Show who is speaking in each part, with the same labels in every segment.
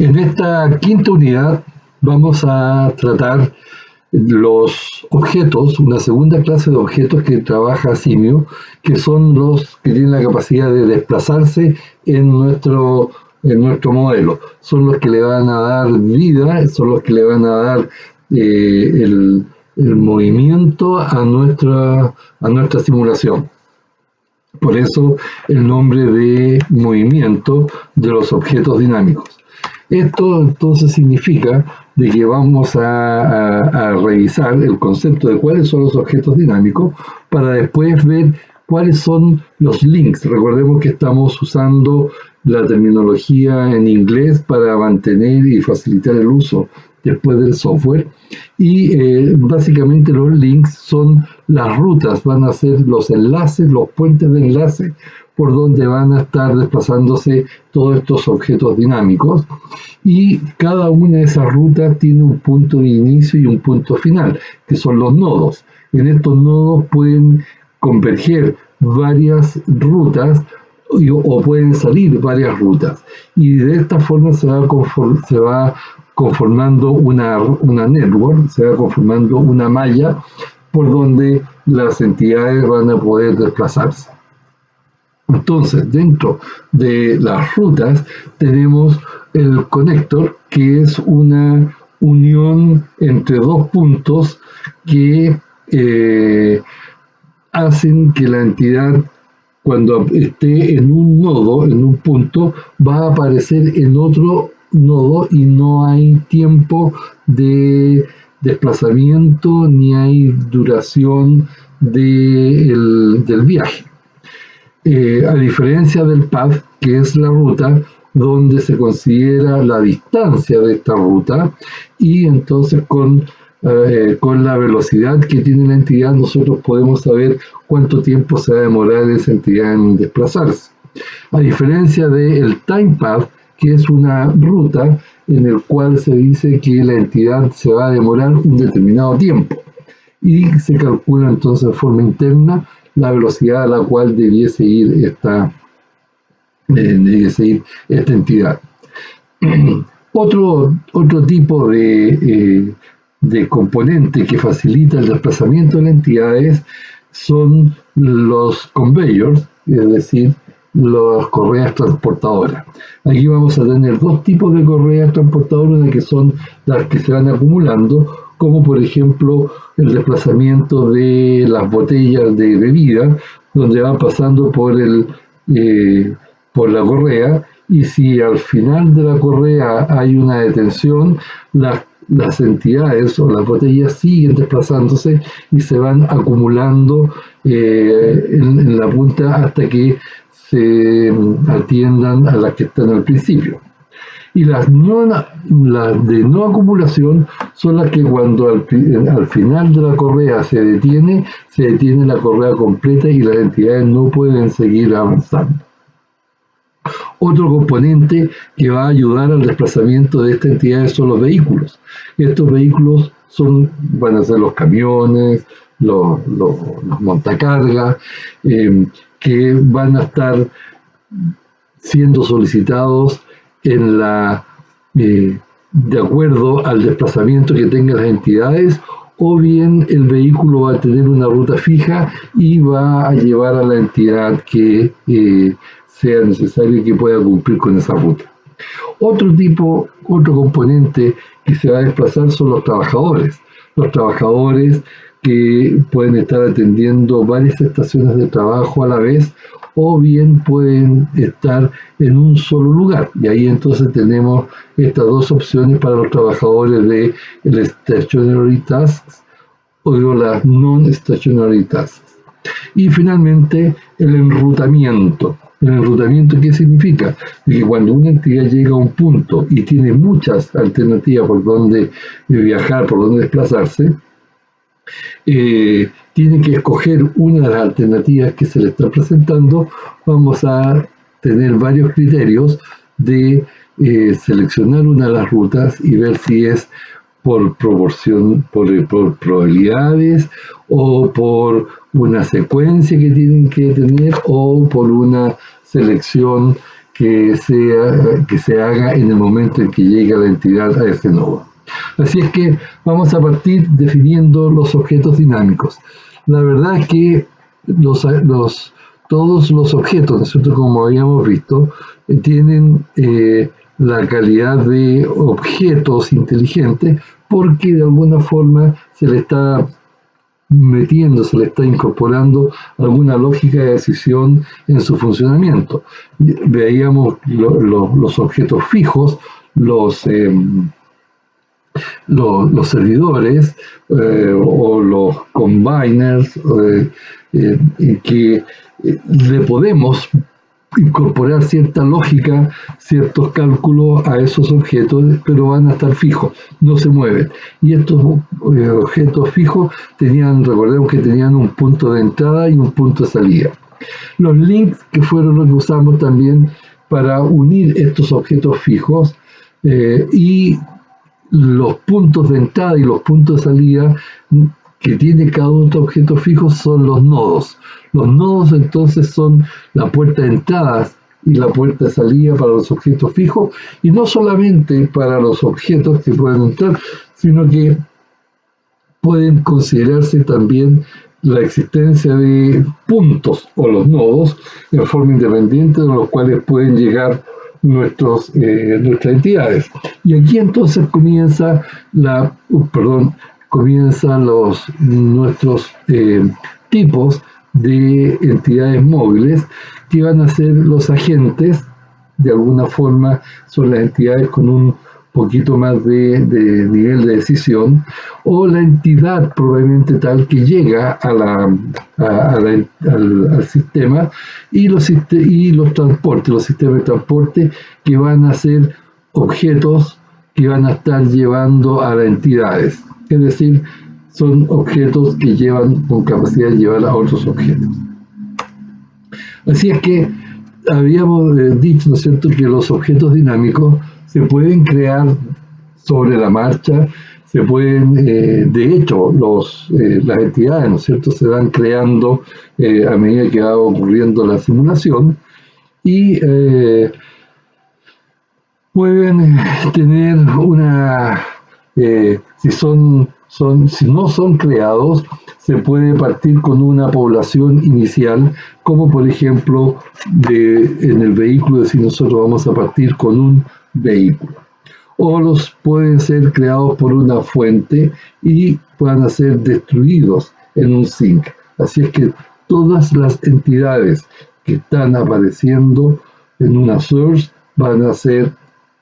Speaker 1: En esta quinta unidad vamos a tratar los objetos, una segunda clase de objetos que trabaja Simio, que son los que tienen la capacidad de desplazarse en nuestro modelo. Son los que le van a dar vida, son los que le van a dar el movimiento a nuestra simulación. Por eso el nombre de movimiento de los objetos dinámicos. Esto entonces significa de que vamos a revisar el concepto de cuáles son los objetos dinámicos para después ver cuáles son los links. Recordemos que estamos usando la terminología en inglés para mantener y facilitar el uso después del software. Y básicamente los links son las rutas, van a ser los enlaces, los puentes de enlace por donde van a estar desplazándose todos estos objetos dinámicos, y cada una de esas rutas tiene un punto de inicio y un punto final, que son los nodos. En estos nodos pueden converger varias rutas o pueden salir varias rutas, y de esta forma se va conformando una network, se va conformando una malla por donde las entidades van a poder desplazarse. Entonces, dentro de las rutas tenemos el conector, que es una unión entre dos puntos que hacen que la entidad, cuando esté en un nodo, en un punto, va a aparecer en otro nodo y no hay tiempo de desplazamiento ni hay duración del viaje. A diferencia del path, que es la ruta, donde se considera la distancia de esta ruta, y entonces con la velocidad que tiene la entidad nosotros podemos saber cuánto tiempo se va a demorar esa entidad en desplazarse. A diferencia del time path, que es una ruta en el cual se dice que la entidad se va a demorar un determinado tiempo, y se calcula entonces de forma interna la velocidad a la cual debiese ir esta entidad. Otro tipo de componente que facilita el desplazamiento de las entidades son los conveyors, es decir, las correas transportadoras. Aquí vamos a tener dos tipos de correas transportadoras, una que son las que se van acumulando, como por ejemplo el desplazamiento de las botellas de bebida, donde van pasando por la correa, y si al final de la correa hay una detención, las entidades o las botellas siguen desplazándose y se van acumulando en la punta hasta que se atiendan a las que están al principio. Y las de no acumulación son las que cuando al final de la correa se detiene la correa completa y las entidades no pueden seguir avanzando. Otro componente que va a ayudar al desplazamiento de estas entidades son los vehículos. Estos vehículos van a ser los camiones, los montacargas, que van a estar siendo solicitados de acuerdo al desplazamiento que tengan las entidades, o bien el vehículo va a tener una ruta fija y va a llevar a la entidad que sea necesario y que pueda cumplir con esa ruta. Otro componente que se va a desplazar son los trabajadores. Los trabajadores que pueden estar atendiendo varias estaciones de trabajo a la vez, o bien pueden estar en un solo lugar. Y ahí entonces tenemos estas dos opciones para los trabajadores de el Stationary Tasks o las Non-Stationary Tasks. Y finalmente el enrutamiento. ¿El enrutamiento qué significa? Que cuando una entidad llega a un punto y tiene muchas alternativas por donde viajar, por donde desplazarse, tiene que escoger una de las alternativas que se le están presentando. Vamos a tener varios criterios de seleccionar una de las rutas y ver si es por proporción, por probabilidades, o por una secuencia que tienen que tener, o por una selección que se haga en el momento en que llegue la entidad a ese nodo. Así es que vamos a partir definiendo los objetos dinámicos. La verdad es que todos los objetos, nosotros como habíamos visto, tienen la calidad de objetos inteligentes porque de alguna forma se le está se le está incorporando alguna lógica de decisión en su funcionamiento. Veíamos los objetos fijos, los servidores o los combiners que le podemos incorporar cierta lógica, ciertos cálculos a esos objetos, pero van a estar fijos, no se mueven. Y estos objetos fijos recordemos que tenían un punto de entrada y un punto de salida. Los links, que fueron los que usamos también para unir estos objetos fijos y los puntos de entrada y los puntos de salida que tiene cada uno de estos objetos fijos son los nodos. Los nodos entonces son la puerta de entrada y la puerta de salida para los objetos fijos, y no solamente para los objetos que pueden entrar, sino que pueden considerarse también la existencia de puntos o los nodos en forma independiente de los cuales pueden llegar nuestras entidades. Y aquí entonces comienzan nuestros tipos de entidades móviles que van a ser los agentes. De alguna forma son las entidades con un poquito más de nivel de decisión, o la entidad probablemente tal que llega al sistema, y los transportes, los sistemas de transporte que van a ser objetos que van a estar llevando a las entidades. Es decir, son objetos que llevan con capacidad de llevar a otros objetos. Así es que habíamos dicho, ¿no es cierto?, que los objetos dinámicos se pueden crear sobre la marcha, se pueden, de hecho, las entidades, ¿no es cierto?, se van creando a medida que va ocurriendo la simulación, y pueden tener si no son creados, se puede partir con una población inicial, como por ejemplo en el vehículo, si nosotros vamos a partir con un vehículo. O pueden ser creados por una fuente y puedan ser destruidos en un sink. Así es que todas las entidades que están apareciendo en una source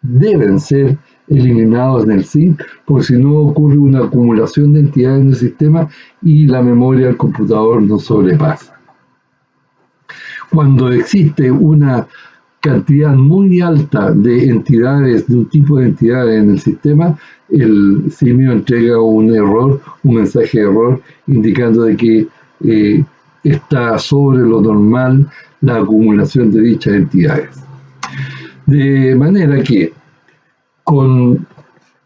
Speaker 1: deben ser eliminados en el sink, porque si no ocurre una acumulación de entidades en el sistema y la memoria del computador no sobrepasa. Cuando existe una cantidad muy alta de entidades, de un tipo de entidades en el sistema, el simio entrega un mensaje de error, indicando de que está sobre lo normal la acumulación de dichas entidades. De manera que con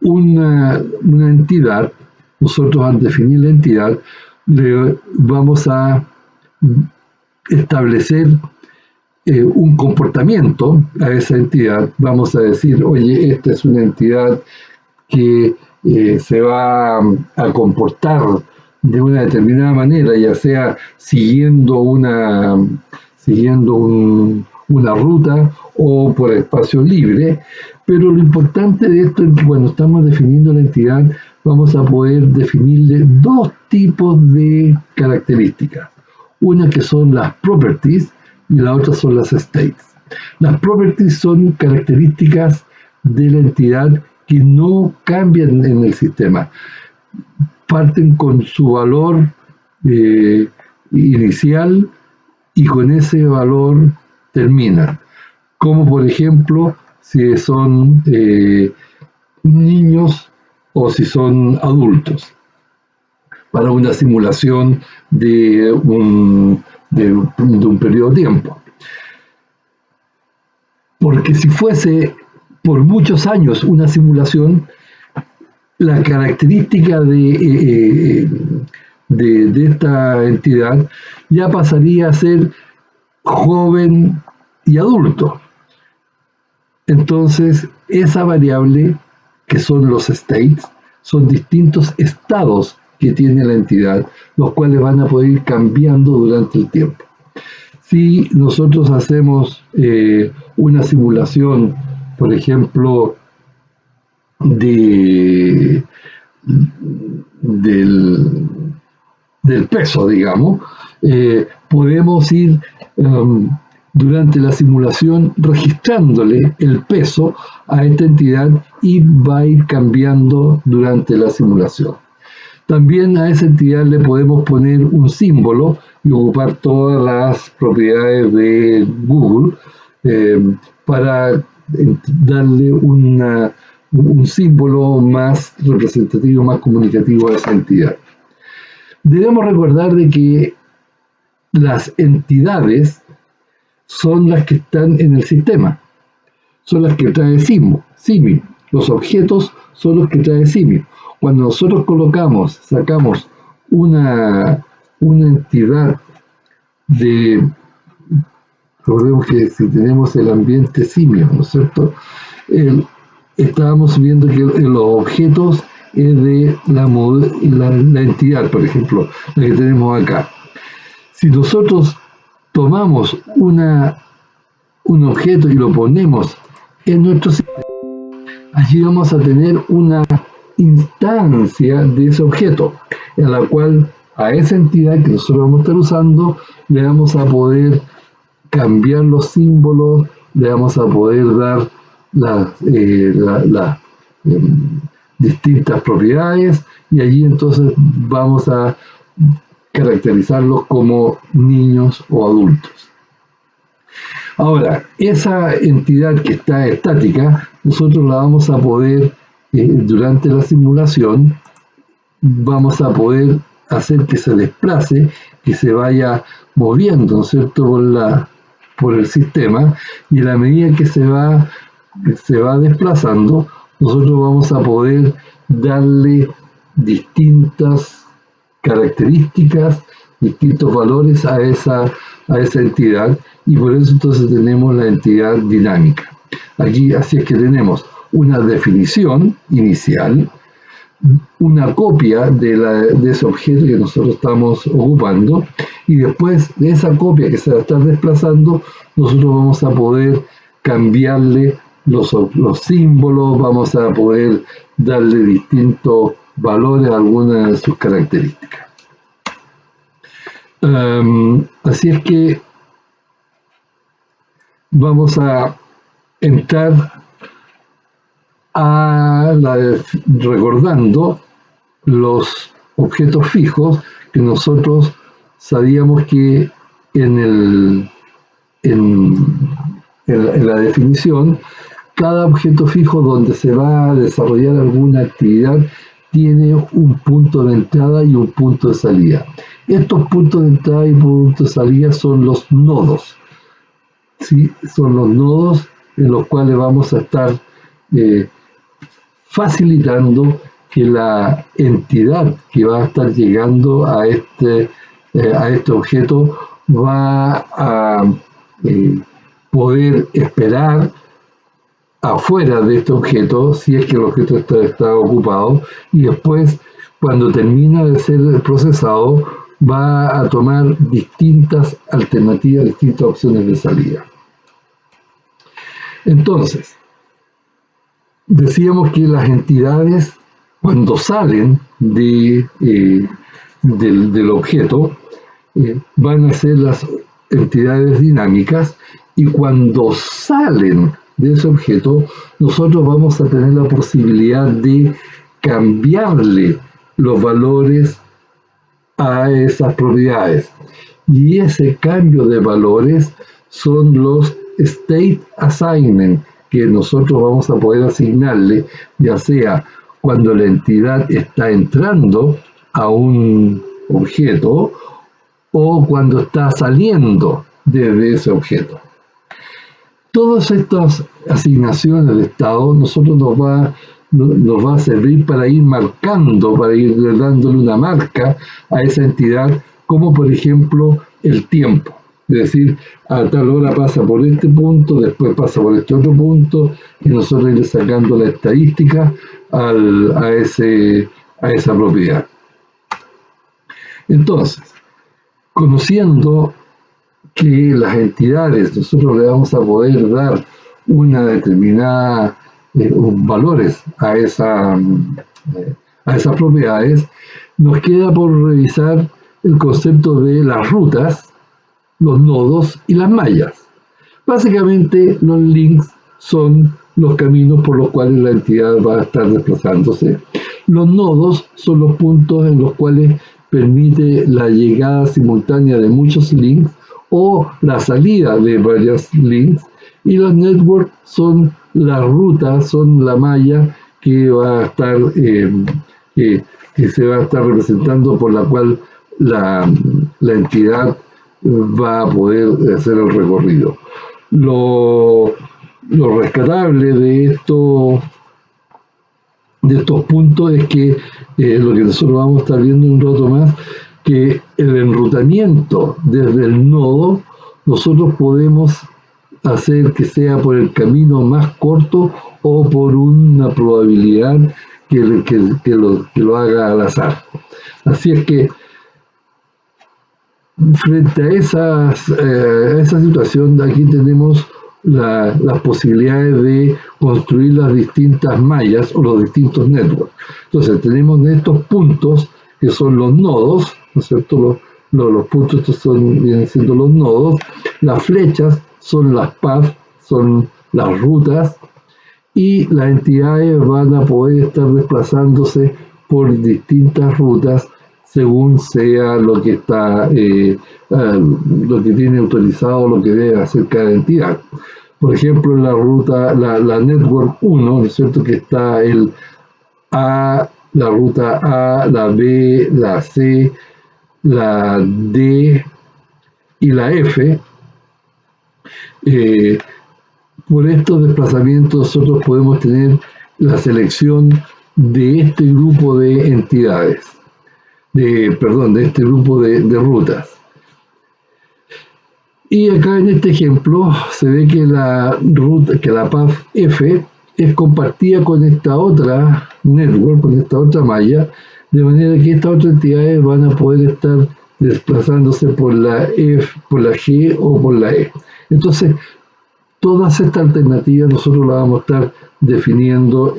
Speaker 1: una entidad, nosotros al definir la entidad, le vamos a establecer un comportamiento a esa entidad. Vamos a decir, oye, esta es una entidad que se va a comportar de una determinada manera, ya sea siguiendo una ruta o por espacio libre. Pero lo importante de esto es que cuando estamos definiendo la entidad, vamos a poder definirle dos tipos de características. Una que son las properties y la otra son las states. Las properties son características de la entidad que no cambian en el sistema. Parten con su valor inicial y con ese valor terminan. Como por ejemplo, si son niños o si son adultos, para una simulación de un periodo de tiempo. Porque si fuese por muchos años una simulación, la característica de esta entidad ya pasaría a ser joven y adulto. Entonces, esa variable, que son los states, son distintos estados que tiene la entidad, los cuales van a poder ir cambiando durante el tiempo. Si nosotros hacemos una simulación, por ejemplo, del peso, digamos, podemos ir durante la simulación registrándole el peso a esta entidad y va a ir cambiando durante la simulación. También a esa entidad le podemos poner un símbolo y ocupar todas las propiedades de Google para darle un símbolo más representativo, más comunicativo a esa entidad. Debemos recordar de que las entidades son las que están en el sistema, son las que trae CIMI. Los objetos son los que trae CIMI. Cuando nosotros sacamos una entidad recordemos que si tenemos el ambiente simio, ¿no es cierto? Estábamos viendo que los objetos es de la entidad, por ejemplo, la que tenemos acá. Si nosotros tomamos un objeto y lo ponemos en nuestro sistema, allí vamos a tener una instancia de ese objeto, en la cual a esa entidad que nosotros vamos a estar usando le vamos a poder cambiar los símbolos, le vamos a poder dar las distintas propiedades, y allí entonces vamos a caracterizarlos como niños o adultos. Ahora, esa entidad que está estática, nosotros la vamos a poder, durante la simulación, vamos a poder hacer que se desplace, que se vaya moviendo, ¿no es cierto?, por el sistema, y a la medida que se va desplazando, nosotros vamos a poder darle distintas características, distintos valores a esa entidad, y por eso entonces tenemos la entidad dinámica. Aquí, así es que tenemos una definición inicial, una copia de ese objeto que nosotros estamos ocupando, y después de esa copia que se va a estar desplazando, nosotros vamos a poder cambiarle los símbolos, vamos a poder darle distintos valores a algunas de sus características. Así es que vamos a entrar recordando los objetos fijos que nosotros sabíamos que en la definición, cada objeto fijo donde se va a desarrollar alguna actividad tiene un punto de entrada y un punto de salida. Estos puntos de entrada y puntos de salida son los nodos, ¿sí? Son los nodos en los cuales vamos a estar facilitando que la entidad que va a estar llegando a este objeto va a poder esperar afuera de este objeto, si es que el objeto está ocupado, y después, cuando termina de ser procesado, va a tomar distintas alternativas, distintas opciones de salida. Entonces, decíamos que las entidades, cuando salen del objeto, van a ser las entidades dinámicas, y cuando salen de ese objeto, nosotros vamos a tener la posibilidad de cambiarle los valores a esas propiedades. Y ese cambio de valores son los state assignment, que nosotros vamos a poder asignarle, ya sea cuando la entidad está entrando a un objeto o cuando está saliendo desde ese objeto. Todas estas asignaciones de estado nosotros nos va a servir para ir marcando, para ir dándole una marca a esa entidad, como por ejemplo el tiempo. Es decir, a tal hora pasa por este punto, después pasa por este otro punto, y nosotros ir sacando la estadística a esa propiedad. Entonces, conociendo que las entidades, nosotros le vamos a poder dar una determinada valores a esas propiedades, nos queda por revisar el concepto de las rutas, los nodos y las mallas. Básicamente, los links son los caminos por los cuales la entidad va a estar desplazándose. Los nodos son los puntos en los cuales permite la llegada simultánea de muchos links o la salida de varios links. Y los networks son las rutas, son la malla que va a estar que se va a estar representando, por la cual la entidad va a poder hacer el recorrido. Lo rescatable de estos puntos es que lo que nosotros vamos a estar viendo un rato más, que el enrutamiento desde el nodo, nosotros podemos hacer que sea por el camino más corto o por una probabilidad que lo haga al azar. Así es que frente a esa situación, aquí tenemos las posibilidades de construir las distintas mallas o los distintos networks. Entonces tenemos estos puntos que son los nodos, ¿no es cierto? Los puntos estos vienen siendo los nodos, las flechas son las paths, son las rutas, y las entidades van a poder estar desplazándose por distintas rutas según sea lo que está lo que tiene autorizado, lo que debe hacer cada entidad. Por ejemplo, en la ruta, la Network 1, ¿no es cierto?, que está el A, la ruta A, la B, la C, la D y la F. Por estos desplazamientos nosotros podemos tener la selección de este grupo de entidades, de este grupo de rutas. Y acá en este ejemplo se ve que la path F es compartida con esta otra network, con esta otra malla, de manera que estas otras entidades van a poder estar desplazándose por la F, por la G o por la E. Entonces, todas estas alternativas nosotros las vamos a estar definiendo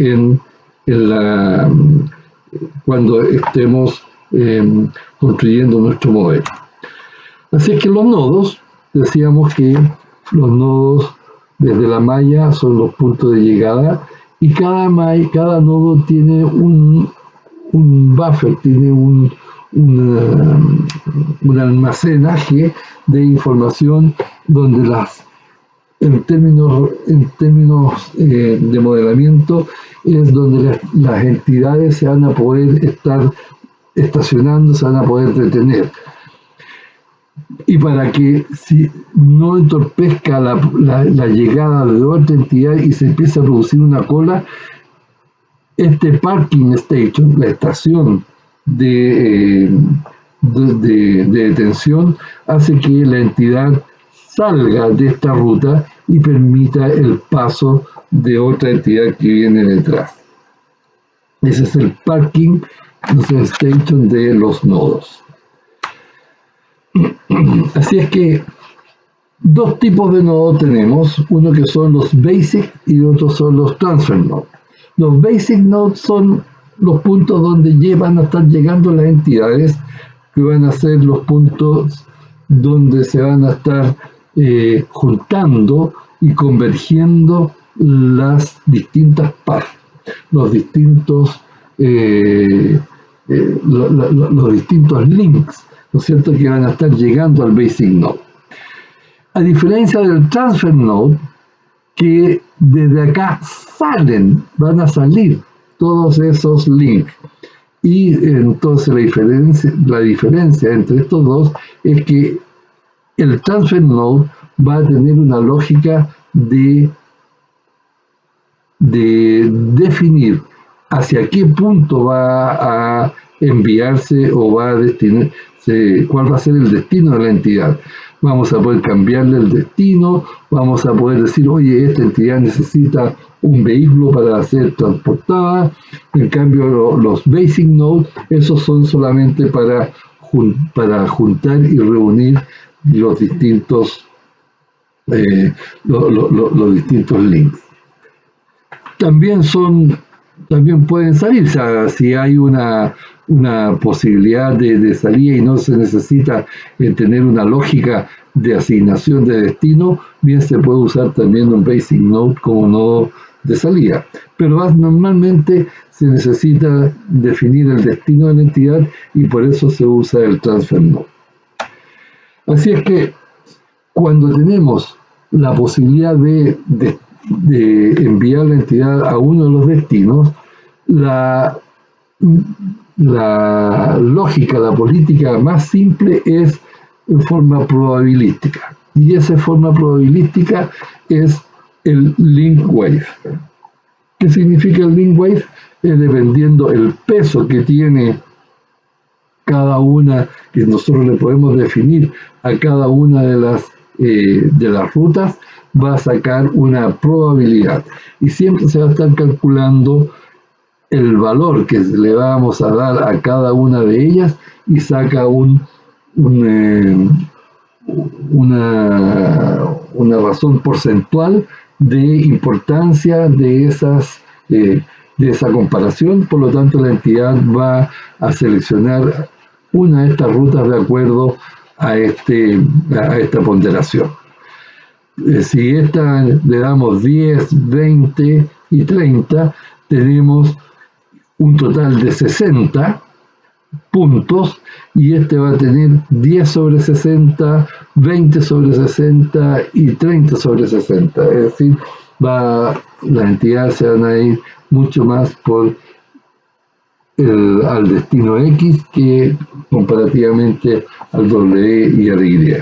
Speaker 1: cuando estemos construyendo nuestro modelo. Así es que los nodos, decíamos que los nodos desde la malla son los puntos de llegada, y cada nodo tiene un buffer, tiene un almacenaje de información donde en términos de modelamiento es donde las entidades se van a poder estar estacionando, se van a poder detener. Y para que no entorpezca la llegada de otra entidad y se empiece a producir una cola, este parking station, la estación de detención, hace que la entidad salga de esta ruta y permita el paso de otra entidad que viene detrás. Ese es el parking station de los nodos. Así es que dos tipos de nodos tenemos, uno que son los basic y otros son los transfer nodes. Los basic nodes son los puntos donde van a estar llegando las entidades, que van a ser los puntos donde se van a estar juntando y convergiendo las distintas paths, los distintos links, ¿no es cierto?, que van a estar llegando al basic node. A diferencia del transfer node, que desde acá van a salir todos esos links. Y entonces la diferencia entre estos dos es que el transfer node va a tener una lógica de definir hacia qué punto va a enviarse o va a destinarse, cuál va a ser el destino de la entidad. vamos a poder cambiarle el destino, vamos a poder decir, oye, esta entidad necesita un vehículo para ser transportada. En cambio, los basic nodes, esos son solamente para juntar y reunir los distintos los distintos links. También pueden salir, o sea, si hay una posibilidad de salida y no se necesita tener una lógica de asignación de destino, bien se puede usar también un basic node como nodo de salida. Pero normalmente se necesita definir el destino de la entidad y por eso se usa el transfer node. Así es que cuando tenemos la posibilidad de enviar la entidad a uno de los destinos, la lógica, la política más simple es en forma probabilística. Y esa forma probabilística es el link wave. ¿Qué significa el link wave? Es dependiendo el peso que tiene cada una, que nosotros le podemos definir a cada una de las rutas, va a sacar una probabilidad. Y siempre se va a estar calculando el valor que le vamos a dar a cada una de ellas y saca una razón porcentual de importancia de esa comparación. Por lo tanto, la entidad va a seleccionar una de estas rutas de acuerdo a esta ponderación. Si esta le damos 10, 20 y 30, tenemos un total de 60 puntos y este va a tener 10 sobre 60, 20 sobre 60 y 30 sobre 60. Es decir, las entidades se van a ir mucho más al destino X que comparativamente al W y al Y.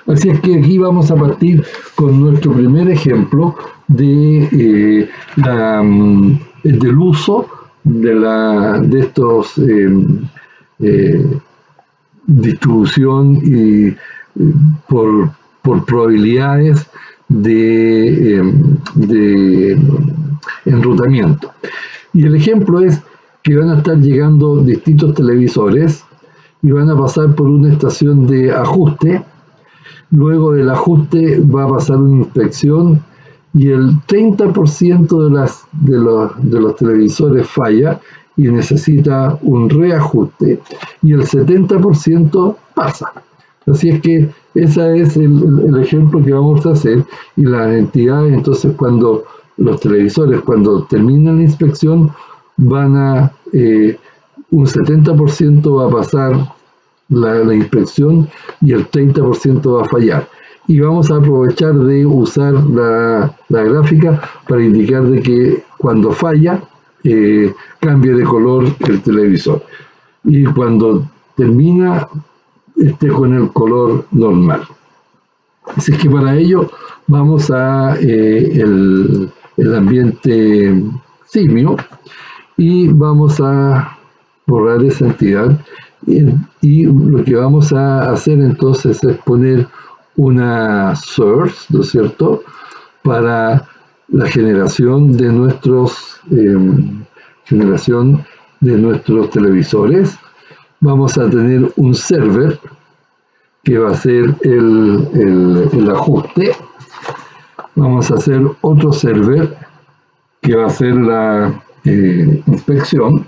Speaker 1: Así es que aquí vamos a partir con nuestro primer ejemplo del uso de estos distribución y por probabilidades de enrutamiento. Y el ejemplo es que van a estar llegando distintos televisores y van a pasar por una estación de ajuste. Luego del ajuste va a pasar una inspección y el 30% de los televisores falla y necesita un reajuste y el 70% pasa. Así es que ese es el ejemplo que vamos a hacer, y las entidades, entonces, cuando los televisores, cuando terminan la inspección, un 70% va a pasar la inspección y el 30% va a fallar. Y vamos a aprovechar de usar la gráfica para indicar de que cuando falla, cambie de color el televisor. Y cuando termina, esté con el color normal. Así es que para ello vamos a el ambiente simio y vamos a borrar esa entidad. Y lo que vamos a hacer entonces es poner una source, ¿no es cierto?, para la generación de nuestros televisores. Vamos a tener un server que va a ser el ajuste. Vamos a hacer otro server que va a ser la inspección.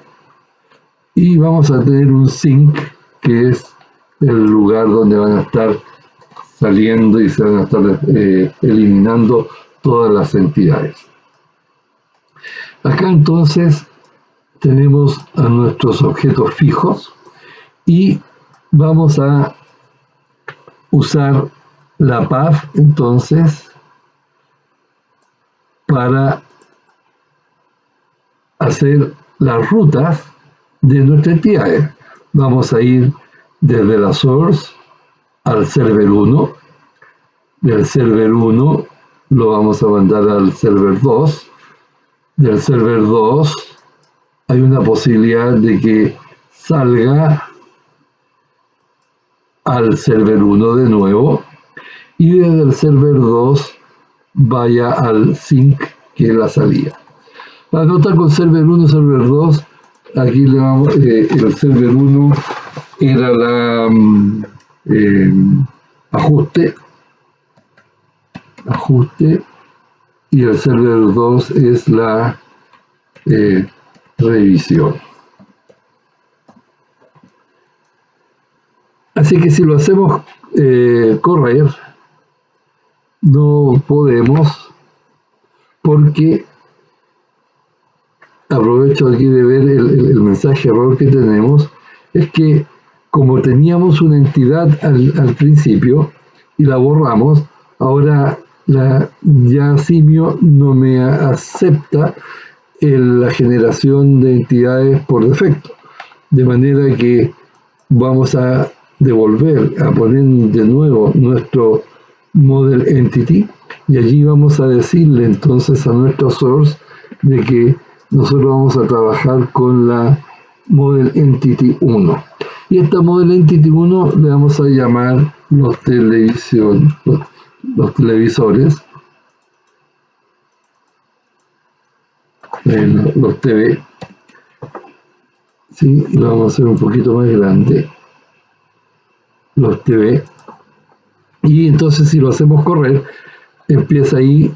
Speaker 1: Y vamos a tener un sink, que es el lugar donde van a estar saliendo y se van a estar eliminando todas las entidades. Acá entonces tenemos a nuestros objetos fijos y vamos a usar la path entonces para hacer las rutas de nuestras entidades. Vamos a ir desde la source al server 1, del server 1 lo vamos a mandar al server 2, del server 2 hay una posibilidad de que salga al server 1 de nuevo, y desde el server 2 vaya al sync, que es la salida. Para notar con server 1 y server 2, aquí le vamos, el server 1 era la ajuste, y el server 2 es la revisión. Así que si lo hacemos correr, no podemos, porque aprovecho aquí de ver el mensaje error que tenemos, es que como teníamos una entidad al principio y la borramos, ahora ya Simio no me acepta la generación de entidades por defecto, de manera que vamos a devolver, a poner de nuevo nuestro model entity, y allí vamos a decirle entonces a nuestro source de que nosotros vamos a trabajar con la model entity 1. Y esta model entity 1 le vamos a llamar los televisores, los TV. ¿Sí? Lo vamos a hacer un poquito más grande, los TV. Y entonces si lo hacemos correr, empieza ahí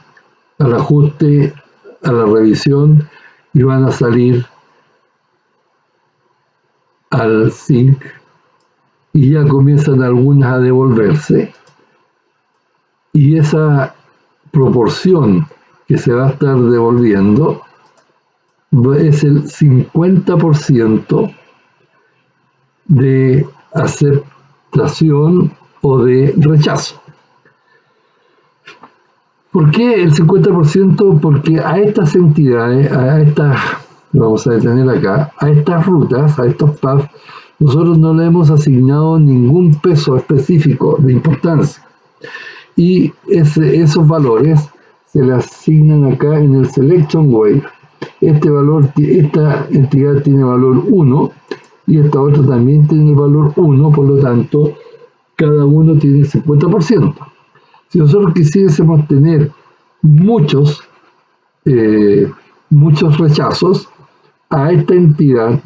Speaker 1: al ajuste, a la revisión, y van a salir al sync, y ya comienzan algunas a devolverse, y esa proporción que se va a estar devolviendo es el 50% de aceptación o de rechazo. ¿Por qué el 50%? Porque a estas entidades, vamos a detener acá, a estas rutas, a estos paths, nosotros no le hemos asignado ningún peso específico de importancia. Y esos valores se le asignan acá en el selection wave. Esta entidad tiene valor 1 y esta otra también tiene el valor 1, por lo tanto, cada uno tiene el 50%. Si nosotros quisiésemos tener muchos rechazos, a esta entidad,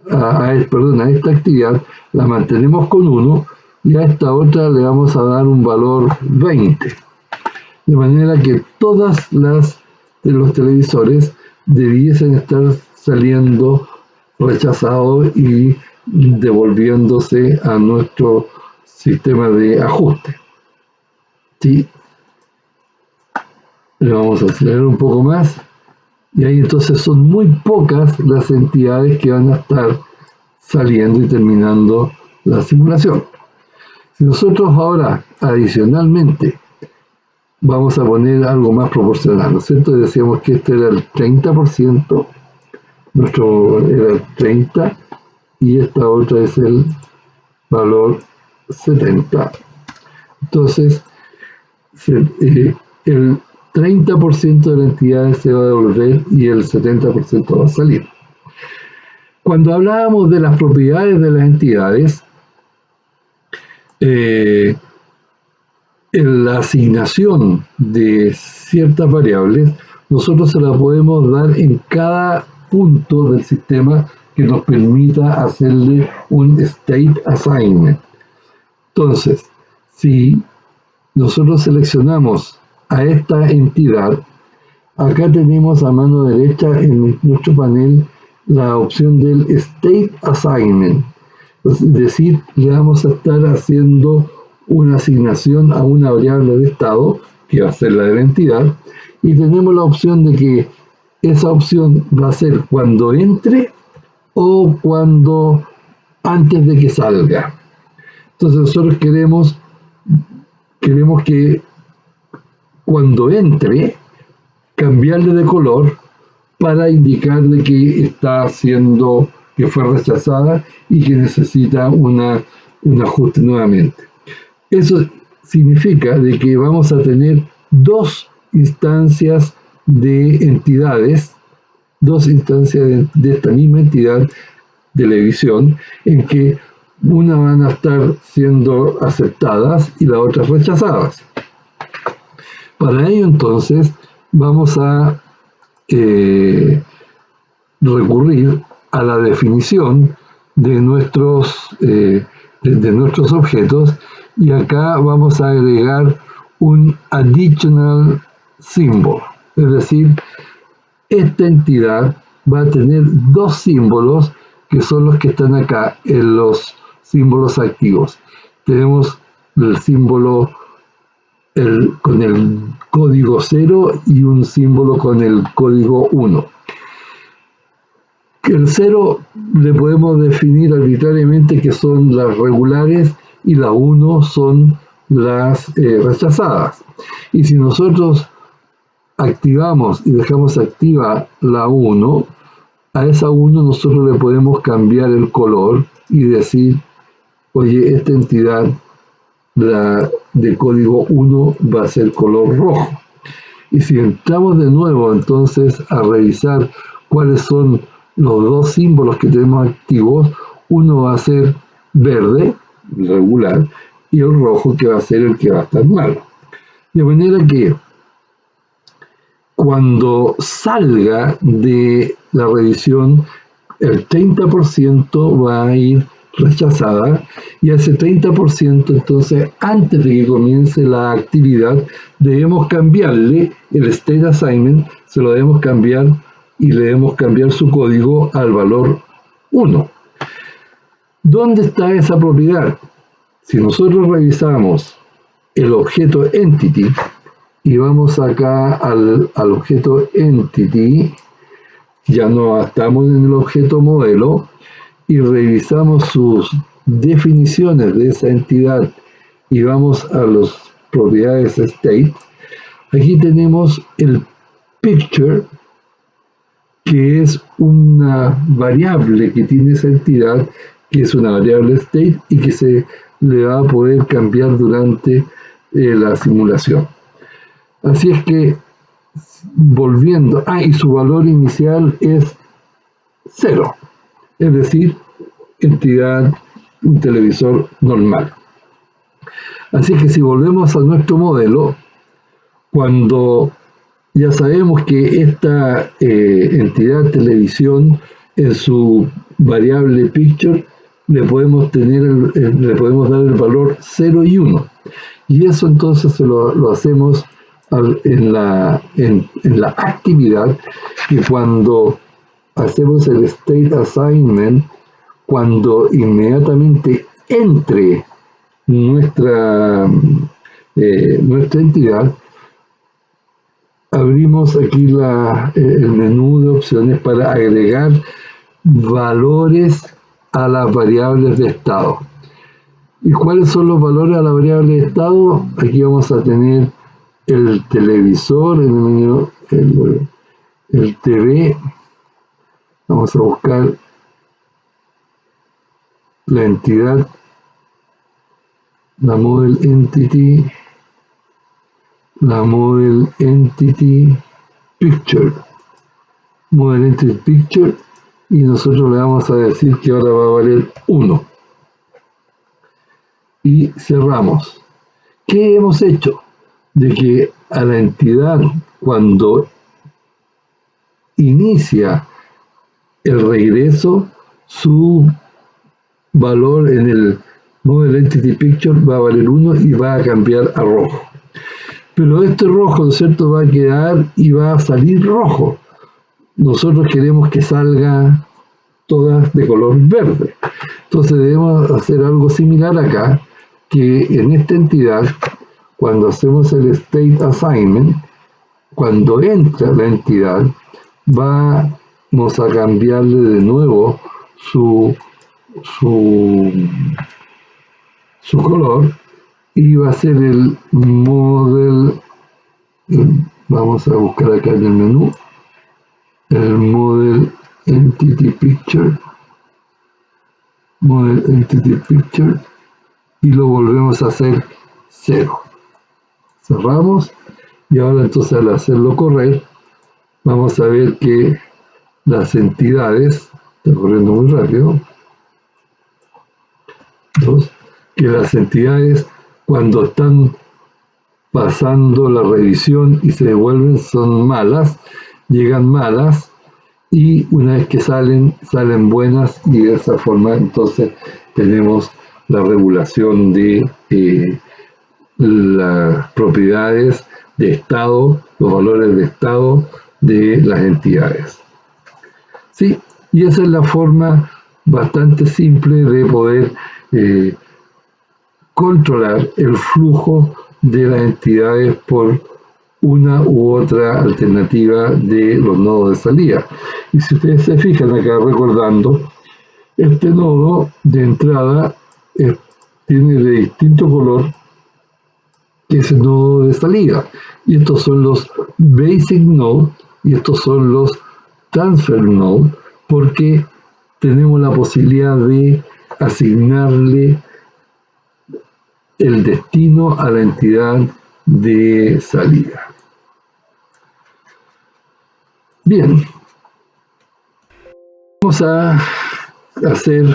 Speaker 1: a esta actividad, la mantenemos con 1, y a esta otra le vamos a dar un valor 20. De manera que todas las de los televisores debiesen estar saliendo rechazados y devolviéndose a nuestro sistema de ajuste. ¿Sí? Le vamos a acelerar un poco más, y ahí entonces son muy pocas las entidades que van a estar saliendo y terminando la simulación. Si nosotros ahora adicionalmente vamos a poner algo más proporcional, ¿no es cierto? Decíamos que este era el 30%, nuestro era el 30, y esta otra es el valor 70. Entonces, el 30% de la entidad se va a devolver y el 70% va a salir. Cuando hablábamos de las propiedades de las entidades, en la asignación de ciertas variables, nosotros se la podemos dar en cada punto del sistema que nos permita hacerle un state assignment. Entonces, si nosotros seleccionamos a esta entidad, acá tenemos a mano derecha en nuestro panel la opción del State Assignment. Es decir, le vamos a estar haciendo una asignación a una variable de estado, que va a ser la de la entidad, y tenemos la opción de que esa opción va a ser cuando entre o cuando antes de que salga. Entonces nosotros queremos que cuando entre, cambiarle de color para indicar de que que fue rechazada y que necesita un ajuste nuevamente. Eso significa de que vamos a tener dos instancias de entidades, dos instancias de esta misma entidad de la visión, en que una van a estar siendo aceptadas y las otras rechazadas. Para ello entonces vamos a recurrir a la definición de nuestros objetos, y acá vamos a agregar un additional symbol, es decir, esta entidad va a tener dos símbolos que son los que están acá en los símbolos activos. Tenemos el símbolo con el código 0 y un símbolo con el código 1. El 0 le podemos definir arbitrariamente que son las regulares y la 1 son las rechazadas. Y si nosotros activamos y dejamos activa la 1, a esa 1 nosotros le podemos cambiar el color y decir, oye, esta entidad de código 1 va a ser color rojo. Y si entramos de nuevo entonces a revisar cuáles son los dos símbolos que tenemos activos, uno va a ser verde, regular, y el rojo, que va a ser el que va a estar malo. De manera que cuando salga de la revisión, el 30% va a ir rechazada, y a ese 30% entonces, antes de que comience la actividad, debemos cambiarle el state assignment, se lo debemos cambiar y le debemos cambiar su código al valor 1. ¿Dónde está esa propiedad? Si nosotros revisamos el objeto entity y vamos acá al objeto entity, ya no estamos en el objeto modelo, y revisamos sus definiciones de esa entidad y vamos a las propiedades state, aquí tenemos el picture, que es una variable que tiene esa entidad, que es una variable state y que se le va a poder cambiar durante la simulación. Así es que, volviendo, y su valor inicial es 0, es decir, entidad, un televisor normal. Así que si volvemos a nuestro modelo, cuando ya sabemos que esta entidad televisión, en su variable picture, le podemos dar el valor 0 y 1. Y eso entonces lo hacemos en la actividad, que cuando hacemos el state assignment, cuando inmediatamente entre nuestra entidad, abrimos aquí el menú de opciones para agregar valores a las variables de estado. ¿Y cuáles son los valores a la variable de estado? Aquí vamos a tener el televisor, en el menú, el TV. Vamos a buscar la entidad, la model entity picture, y nosotros le vamos a decir que ahora va a valer 1. Y cerramos. ¿Qué hemos hecho? De que a la entidad, cuando inicia el regreso, su valor en el Model Entity Picture va a valer 1 y va a cambiar a rojo. Pero este rojo, ¿no es cierto?, va a quedar y va a salir rojo. Nosotros queremos que salga todas de color verde. Entonces debemos hacer algo similar acá, que en esta entidad, cuando hacemos el state assignment, cuando entra la entidad, vamos a cambiarle de nuevo su color, y va a ser el model. Vamos a buscar acá en el menú el model entity picture, y lo volvemos a hacer 0. Cerramos, y ahora entonces, al hacerlo correr, vamos a ver que las entidades, está corriendo muy rápido, Dos, que las entidades, cuando están pasando la revisión y se devuelven, son malas, llegan malas, y una vez que salen buenas, y de esa forma entonces tenemos la regulación de las propiedades de Estado, los valores de Estado de las entidades. Sí, y esa es la forma bastante simple de poder controlar el flujo de las entidades por una u otra alternativa de los nodos de salida. Y si ustedes se fijan acá recordando, este nodo de entrada tiene de distinto color que ese nodo de salida. Y estos son los basic node y estos son los transfer node, porque tenemos la posibilidad de asignarle el destino a la entidad de salida. Bien, vamos a hacer